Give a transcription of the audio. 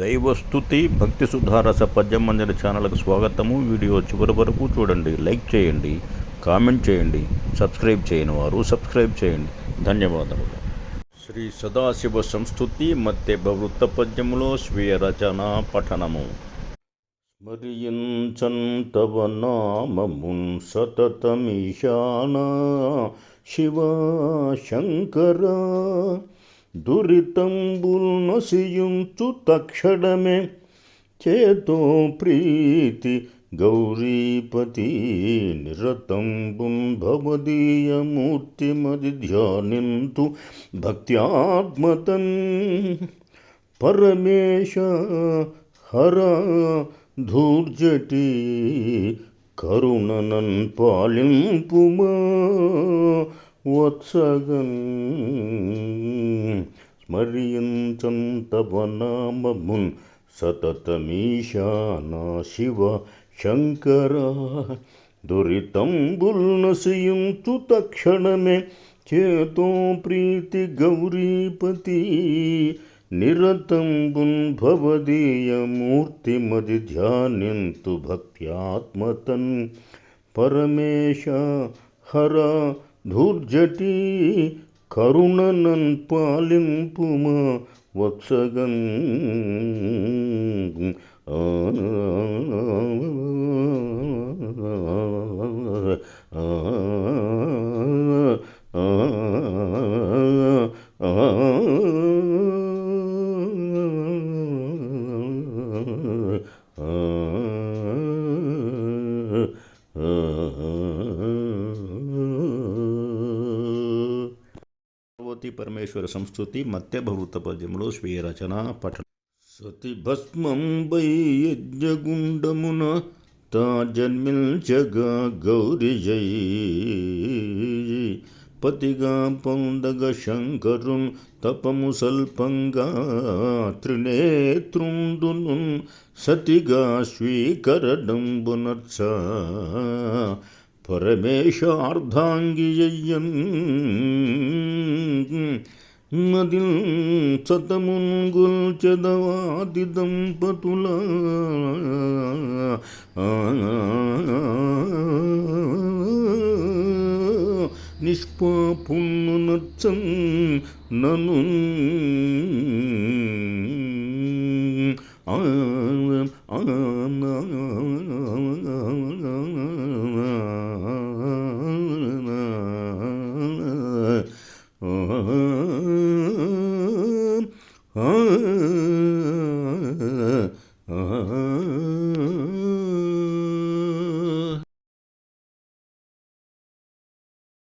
దైవస్తుతి భక్తి సుధారస పద్యం మందిర ఛానల్కు స్వాగతము. వీడియో చివరి వరకు చూడండి, లైక్ చేయండి, కామెంట్ చేయండి. సబ్స్క్రైబ్ చేయని వారు సబ్స్క్రైబ్ చేయండి. ధన్యవాదములు. శ్రీ సదాశివ సంస్తుతి మధ్య వృత్త పద్యములో స్వీయ రచన పఠనము. స్మరించంతవ నామమున్ సతతమీశానా శివ శంకర, దురితంబుల్ నొసియుంచు తక్షణమే చేతో ప్రీతి గౌరీపతి, నిరతంబున్ భవదీయమూర్తిమది ధ్యానింతు భక్త్యాత్మతన్. పరమేశ హర ధూర్జటి కరుణనన్ పాలింపుమా వత్సగన్. స్మరించంతవ నామమున్ సతతమీశానా శివ శంకర, దురితంబుల్ నొసియుంచు తక్షణమే చేతో ప్రీతి గౌరీపతి, నిరతంబున్ భవదీయమూర్తిమది ధ్యానింతు భక్త్యాత్మతన్. పరమేశ హర ధూర్జటి కరుణనన్ పాలింపుమా వత్సగన్. పరమేశ్వర సంస్తుతి మధ్యభవృత పద్యములో స్వీయ రచన పఠనం. సతి భస్మం బై యజ్ఞగుండమున తా జన్మించగా గౌరిజై, పతిగా పొందగ శంకరున్ తపము సల్పంగా త్రినేత్రుండును, సతిగా స్వీకరణంబునర్చ పరమేశార్ధాంగియయ్యన్. మదిల్ సతమున్ గొల్చెదవాది దంపతుల, నిష్పాపుణ్ణు నచ్చన్ నను.